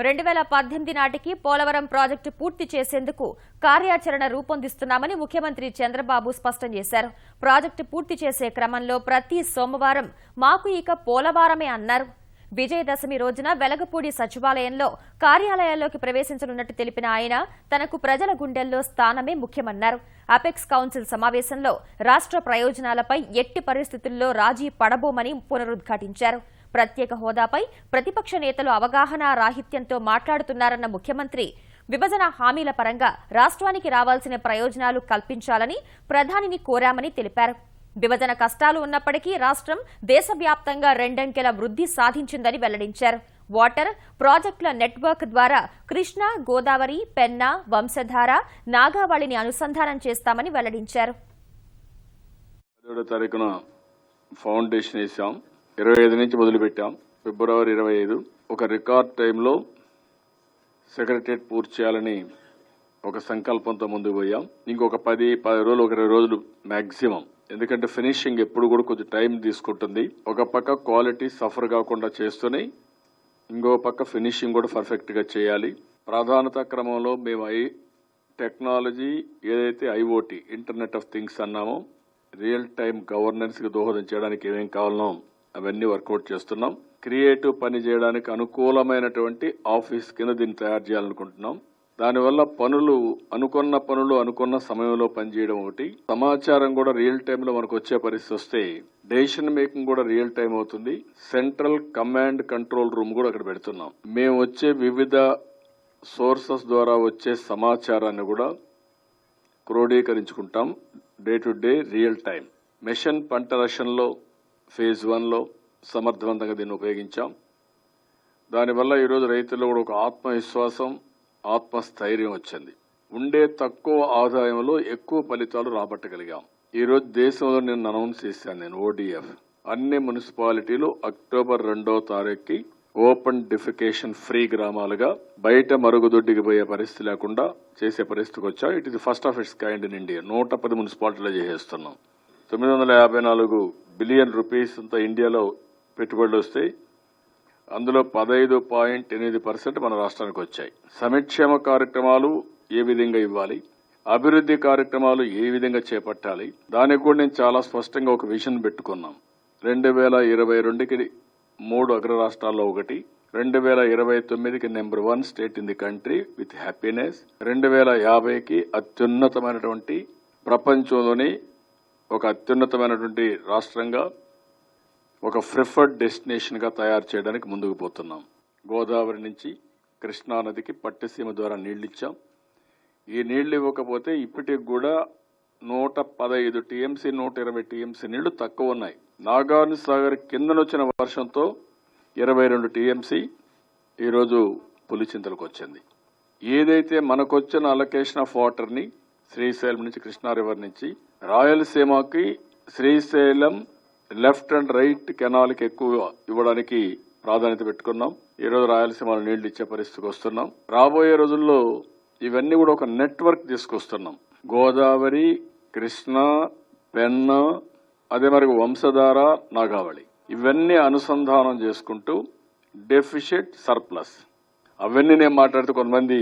2018 నాటికి పోలవరం ప్రాజెక్టు పూర్తి చేసేందుకు కార్యాచరణ రూపొందిస్తున్నామని ముఖ్యమంత్రి చంద్రబాబు స్పష్టం చేశారు. ప్రాజెక్టు పూర్తి చేసే క్రమంలో ప్రతి సోమవారం మాకు ఇక పోలవారమే అన్నారు. విజయదశమి రోజున వెలగపూడి సచివాలయంలో కార్యాలయాల్లోకి ప్రవేశించనున్నట్టు తెలిపిన ఆయన తనకు ప్రజల గుండెల్లో స్థానమే ముఖ్యమన్నారు. అపెక్స్ కౌన్సిల్ సమావేశంలో రాష్ట్ర ప్రయోజనాలపై ఎట్టి పరిస్థితుల్లో రాజీ పడబోమని పునరుద్ఘాటించారు. ప్రత్యేక హోదాపై ప్రతిపక్ష నేతలు అవగాహన రాహిత్యంతో మాట్లాడుతున్నారన్న ముఖ్యమంత్రి విభజన హామీల పరంగా రాష్ట్రానికి రావాల్సిన ప్రయోజనాలు కల్పించాలని ప్రధానిని కోరామని తెలిపారు. విభజన కష్టాలు ఉన్నప్పటికీ రాష్ట్రం దేశవ్యాప్తంగా రెండంకెల వృద్ధి సాధించిందని వెల్లడించారు. వాటర్ ప్రాజెక్టుల నెట్వర్క్ ద్వారా కృష్ణా, గోదావరి, పెన్నా, వంశధార, నాగావళిని అనుసంధానం చేస్తామని వెల్లడించారు. 25 నుంచి మొదలుపెట్టాం. ఫిబ్రవరి 25 ఒక రికార్డ్ టైంలో సెక్రటరియట్ పూర్తి చేయాలని ఒక సంకల్పంతో ముందుకు పోయాం. ఇంకొక 10 రోజులు, 20 రోజులు మాక్సిమం. ఎందుకంటే ఫినిషింగ్ ఎప్పుడు కూడా కొంచెం టైం తీసుకుంటుంది. ఒక పక్క క్వాలిటీ సఫర్ కాకుండా చేస్తూనే ఇంకో పక్క ఫినిషింగ్ కూడా పర్ఫెక్ట్ గా చేయాలి. ప్రాధాన్యత క్రమంలో మేము టెక్నాలజీ ఏదైతే ఐఓటీ ఇంటర్నెట్ ఆఫ్ థింగ్స్ అన్నామో రియల్ టైం గవర్నెన్స్ కి దోహదం చేయడానికి ఏమేం కావాలనో అవన్నీ వర్కౌట్ చేస్తున్నాం. క్రియేటివ్ పని చేయడానికి అనుకూలమైనటువంటి ఆఫీస్ కింద దీన్ని తయారు చేయాలనుకుంటున్నాం. దానివల్ల అనుకున్న సమయంలో పనిచేయడం ఒకటి, సమాచారం కూడా రియల్ టైమ్ లో మనకు వచ్చే పరిస్థితి వస్తే డెసిషన్ మేకింగ్ కూడా రియల్ టైం అవుతుంది. సెంట్రల్ కమాండ్ కంట్రోల్ రూమ్ కూడా అక్కడ పెడుతున్నాం. మేము వచ్చే వివిధ సోర్సెస్ ద్వారా వచ్చే సమాచారాన్ని కూడా క్రోడీకరించుకుంటాం. Day to day real time. Mission పంట రక్షణలో ఫేజ్ 1లో సమర్థవంతంగా దీన్ని ఉపయోగించాం. దానివల్ల ఈరోజు రైతుల్లో కూడా ఒక ఆత్మవిశ్వాసం, ఆత్మస్థైర్యం వచ్చింది. ఉండే తక్కువ ఆదాయంలో ఎక్కువ ఫలితాలు రాబట్టగలిగాం. ఈరోజు దేశంలో నేను అనౌన్స్ చేశాను, నేను ఓడిఎఫ్ అన్ని మున్సిపాలిటీలు అక్టోబర్ 2వ తారీఖుకి ఓపెన్ డిఫికేషన్ ఫ్రీ గ్రామాలుగా బయట మరుగుదొడ్డికి పోయే పరిస్థితి లేకుండా చేసే పరిస్థితికి వచ్చాం. It is first of it's kind in India. 110 మున్సిపాలిటీలో చేసేస్తున్నాం. 954 బిలియన్ రూపీస్ అంతా ఇండియాలో పెట్టుబడులు వస్తాయి. అందులో 15.8% మన రాష్ట్రానికి వచ్చాయి. సంక్షేమ కార్యక్రమాలు ఏ విధంగా ఇవ్వాలి, అభివృద్ధి కార్యక్రమాలు ఏ విధంగా చేపట్టాలి, దానికి కూడా నేను చాలా స్పష్టంగా ఒక విజన్ పెట్టుకున్నాం. 2022కి 3 అగ్ర రాష్ట్రాల్లో ఒకటి, 2029కి number 1 state in the country with happiness, 2050కి అత్యున్నతమైనటువంటి ప్రపంచంలోని ఒక అత్యున్నతమైనటువంటి రాష్ట్రంగా, ఒక ప్రిఫర్డ్ డెస్టినేషన్ గా తయారు చేయడానికి ముందుకు పోతున్నాం. గోదావరి నుంచి కృష్ణా నదికి పట్టిసీమ ద్వారా నీళ్లిచ్చాం. ఈ నీళ్లు ఇవ్వకపోతే ఇప్పటికి కూడా 115 టీఎంసీ 120 టీఎంసీ నీళ్లు తక్కువ ఉన్నాయి. నాగార్జున సాగర్ కిందనొచ్చిన వర్షంతో 22 టీఎంసీ ఈరోజు పులిచింతలకు వచ్చింది. ఏదైతే మనకొచ్చిన అలొకేషన్ ఆఫ్ వాటర్ ని శ్రీశైలం నుంచి కృష్ణా రివర్ నుంచి రాయలసీమకి Srisailam left and right canal కి ఎక్కువ ఇవ్వడానికి ప్రాధాన్యత పెట్టుకున్నాం. ఈ రోజు రాయలసీమలో నీళ్లు ఇచ్చే పరిస్థితికి వస్తున్నాం. రాబోయే రోజుల్లో ఇవన్నీ కూడా ఒక నెట్వర్క్ తీసుకొస్తున్నాం. గోదావరి, కృష్ణా, పెన్నా, అదే మరి వంశధార, నాగావళి ఇవన్నీ అనుసంధానం చేసుకుంటూ డెఫిషిట్ సర్ప్లస్ అవన్నీ నేను మాట్లాడితే కొంతమంది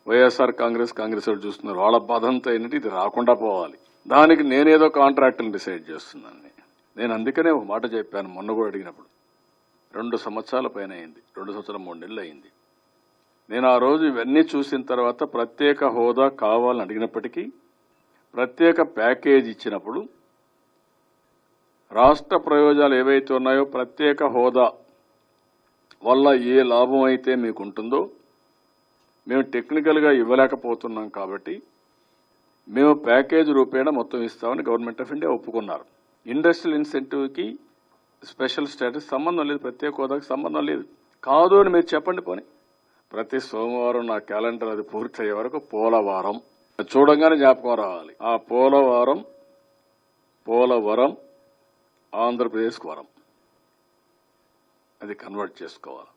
వైఎస్ఆర్ కాంగ్రెస్ వాళ్ళు చూస్తున్నారు. వాళ్ళ బాధంతా ఏంటంటే ఇది రాకుండా పోవాలి. దానికి నేనేదో కాంట్రాక్టులు డిసైడ్ చేస్తున్నాను. నేను అందుకనే ఒక మాట చెప్పాను మొన్న కూడా అడిగినప్పుడు. 2 సంవత్సరాల పైన అయింది, 2 సంవత్సరాలు 3 నెలలు అయింది. నేను ఆ రోజు ఇవన్నీ చూసిన తర్వాత ప్రత్యేక హోదా కావాలని అడిగినప్పటికీ, ప్రత్యేక ప్యాకేజ్ ఇచ్చినప్పుడు రాష్ట్ర ప్రయోజనాలు ఏవైతే ఉన్నాయో ప్రత్యేక హోదా వల్ల ఏ లాభం అయితే మీకు ఉంటుందో మేము టెక్నికల్ గా ఇవ్వలేకపోతున్నాం కాబట్టి మేము ప్యాకేజ్ రూపేణా మొత్తం ఇస్తామని గవర్నమెంట్ ఆఫ్ ఇండియా ఒప్పుకున్నారు. ఇండస్ట్రియల్ ఇన్సెంటివ్ కి స్పెషల్ స్టేటస్ సంబంధం లేదు, ప్రత్యేక హోదాకి సంబంధం లేదు. కాదు అని మీరు చెప్పండి. పోనీ ప్రతి సోమవారం నా క్యాలెండర్ అది పూర్తయ్యే వరకు పోలవరం చూడంగానే జ్ఞాపకం రావాలి. ఆ పోలవరం ఆంధ్రప్రదేశ్ వరం అది కన్వర్ట్ చేసుకోవాలి.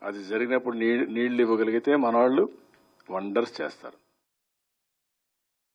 అది జరిగినప్పుడు నీళ్లు ఇవ్వగలిగితే మన వాళ్ళు వండర్స్ చేస్తారు.